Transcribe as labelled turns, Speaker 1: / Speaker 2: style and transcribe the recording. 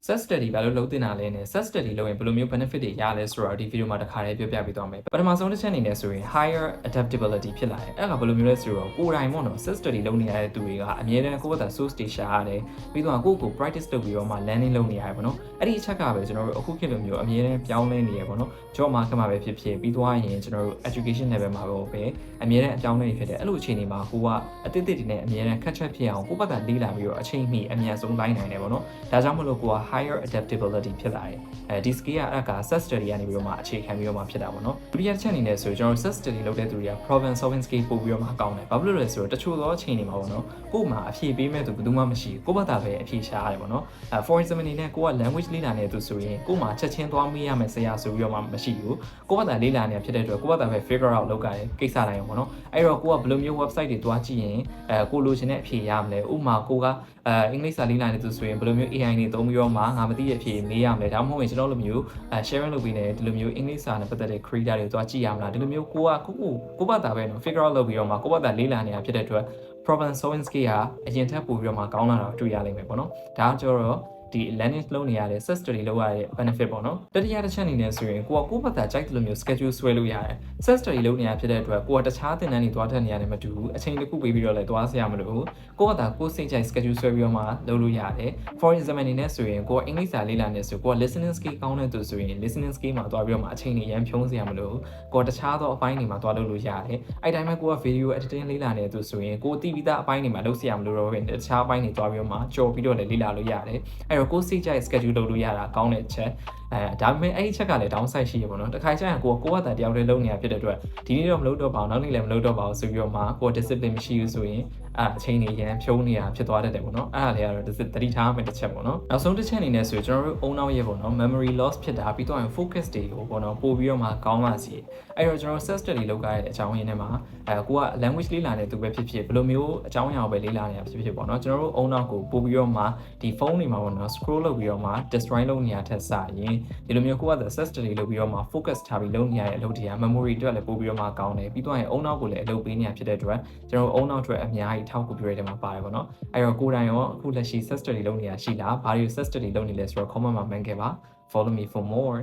Speaker 1: Self study ဘာလို့လုပ်တင်တာလဲနဲ့ self study လုပ်ရင်ဘယ်လိုမျိုး benefit တွေရလဲဆိုတော့ဒီ video မှာတစ်ခါတည်းပြောပြပေးသွားမယ်ပထမဆုံးတစ်ချက်အနေနဲ့ဆိုရင် higher adaptability ဖြစ်လာတယ်အဲ့ဒါဘယ်လိုမျိုးလဲဆိုတော့ကိုယ်တိုင်ပေါ့နော် self study လုပ်နေရတဲ့သူတွေကအမြဲတမ်းကိုယ့်ဘာသာ source တွေရှာရတယ်ပြီးတော့ကိုယ့်ကို practice လုပ်ပြီးတော့မှ learning လုပ်နေရတယ်ပေါ့နော်အဲ့ဒီအချက်ကပဲကျွန်တော်တို့အခုခေတ်လိုမျိုးအမြဲတမ်းပြောင်းလဲနေရပေါ့နော် job market မှာပဲဖြစ်ဖြစ်ပြီးသွားရင်ကျွန်တော်တို့ education level မှာပဲအမြဲတမ်းအပြောင်းလဲဖြစ်တယ်အဲ့လိုအခြေအနေမှာကိုကအသစ်တွေနဲ့အမြဲတမ်း catch up ဖြစ်အောင်ကိုယ့်ဘာသာလေ့လာပြီးတော့အချိန်မီအမြန်ဆုံးလိုက်နိုင်တယ်ပေါ့နော်ဒါကြောင့်မလို့ကိုက higher adaptability ဖြစ်လာတယ်ဒီ skill က self study ကနေပြီးတော့မှအခြေခံပြီးတော့မှဖြစ်တာပေါ့နော်ဒုတိယတစ်ချက်အနေနဲ့ဆိုကျွန်တော် self study လုပ်တဲ့သူတွေက problem solving skill ပို့ပြီးတော့မှကောင်းတယ်ဘာဖြစ်လို့လဲဆိုတော့တချို့သောအချိန်တွေမှာပေါ့နော်ကို့မှာအဖြေပေးမဲ့သူဘယ်သူမှမရှိဘူးကိုယ့်ဘာသာပဲအဖြေရှာရတယ်ပေါ့နော်for example အနေနဲ့ကိုက language လေ့လာနေတဲ့သူဆိုရင်ကို့မှာချက်ချင်းသွားမေးရမယ်ဆရာဆိုပြီးတော့မှမရှိဘူးကိုယ့်ဘာသာလေ့လာနေတာဖြစ်တဲ့အတွက်ကိုယ့်ဘာသာပဲ figure out လုပ်ရတယ်ကိစ္စတိုင်းပေါ့နော်အဲ့တော့ကိုကဘယ်လိုမျိုး website တွေသွားကြည့်ရင်ကိုလိုချင်တဲ့အဖြေရမလဲဥပမာကိုကအင်္ဂလိပ်စာလေ့လာနေသူဆိုရင်ဘယ်လိုမျိုး AI တွေသုံးပြီးတော့မှငါမသိတဲ့အဖြေမေးရမလဲဒါမှမဟုတ်ရင်ကျွန်တော်လိုမျိုး sharing လုပ်ပြီးနေဒီလိုမျိုးအင်္ဂလိပ်စာနဲ့ပတ်သက်တဲ့ creator တွေသွားကြည့်ရမလားဒီလိုမျိုးကိုဘာသာပဲနော် figure out လုပ်ပြီးတော့မှကိုဘာသာလေ့လာနေတာဖြစ်တဲ့အတွက် problem solving skill ကအရင်ထက်ပိုပြီးတော့မှကောင်းလာတာတွေ့ရလိမ့်မယ်ပေါ့နော်ဒါကကျတော့ဒီ learning လုပ်နေရတဲ့ self study လုပ်ရတဲ့ benefit ပေါ့နော်တတိယတစ်ချက်အနေနဲ့ဆိုရင်ကိုဘာသာကြိုက်တယ်လို့မျိုး schedule ဆွဲလို့ရတယ် self study လုပ်နေရဖြစ်တဲ့အတွက်ကိုကတခြားသင်တန်းတွေသွားထက်နေရတယ်မတူဘူးအချိန်တစ်ခုပေးပြီးတော့လည်းသွားစရာမလိုဘူးကိုဘာသာကိုစိတ်ကြိုက် schedule ဆွဲပြီးတော့မှလုပ်လို့ရတယ် for example အနေနဲ့ဆိုရင်ကိုကအင်္ဂလိပ်စာလေ့လာနေဆိုကိုက listening skill ကောင်းတဲ့သူဆိုရင် listening skill မှာသွားပြီးတော့မှအချိန်တွေရမ်းဖြုံးစရာမလိုဘူးကိုကတခြားသောအပိုင်းတွေမှာသွားလုပ်လို့ရတယ်အဲ့တိုင်းမှာကိုက video editing လေ့လာနေသူဆိုရင်ကိုသိပြီးသားအပိုင်းတွေမှာလုပ်စရာမလိုတော့ဘူးတခြားအပိုင်းတွေသွားပြီးတော့မှကြော်ပြီးတော့လည်းလေ့လာလို့ရတယ်အဲ့တော့ကိုစိတ်ကြိုက် schedule လုပ်လို့ရတာကောင်းတဲ့ချက်ဒါပေမဲ့အဲ့ဒီချက်ကလည်း downside ရှိရပေါ့နော်တခါကျရင်ကိုကတည်းတယောက်တည်းလုပ်နေတာဖြစ်တဲ့အတွက်ဒီနေ့တော့မလုပ်တော့ပါဘူးနောက်နေ့လည်းမလုပ်တော့ပါဘူးဆိုပြီးတော့မှကို discipline မရှိဘူးဆိုရင်အချိန်တွေရန်ဖြုံးနေတာဖြစ်သွားတတ်တယ်ပေါ့နော်အဲ့ဒါလေးကတော့သတိထားမယ်တစ်ချက်ပေါ့နော်နောက်ဆုံးတစ်ချက်အနေနဲ့ဆိုကျွန်တော်တို့အုံနောက်ရဲ့ပေါ့နော် memory loss ဖြစ်တာပြီးတော့ရင် focus တွေကိုပေါ့နော်ပို့ပြီးတော့မှကောင်းလာစီအဲ့တော့ကျွန်တော် self study လုပ်ရတဲ့အကြောင်းရင်းထဲမှာကိုက language လေ့လာနေသူပဲဖြစ်ဖြစ်ဘယ်လိုမျိုးအကြောင်းအရာကိုပဲလေ့လာနေတာဖြစ်ဖြစ်ပေါ့နော်ကျွန်တော်တို့အုံနောက်ကိုပို့ပြီးတော့မှဒီဖုန်းတွေမှာပေါ့နော် scroll လုပ်ပြီးတော့မှ destroy လုပ်နေရတဲ့စရင်ဒီလိုမျိုးကိုက self study လုပ်ပြီးတော့မှ focus ထားပြီးလုပ်နေရတဲ့အလုပ်တွေက memory အတွက်လည်းပို့ပြီးတော့မှကောင်းတယ်ပြီးတော့ရင်အုံနောက်ကိုလည်းအလုပ်ပေးနေရဖြစ်တဲ့အတွက်ကျွန်တော်အုံနောက်အတွက်အများကြီးထောက်ကူပြုရတဲ့မှာပါတယ်ပေါ့နော်အဲ့တော့ကိုယ်တိုင်ရောအခုလက်ရှိ self study လုပ်နေရရှိလားဘာလို့ self study လုပ်နေလဲဆိုတော့ comment မှာ mention ခဲ့ပါ follow me for more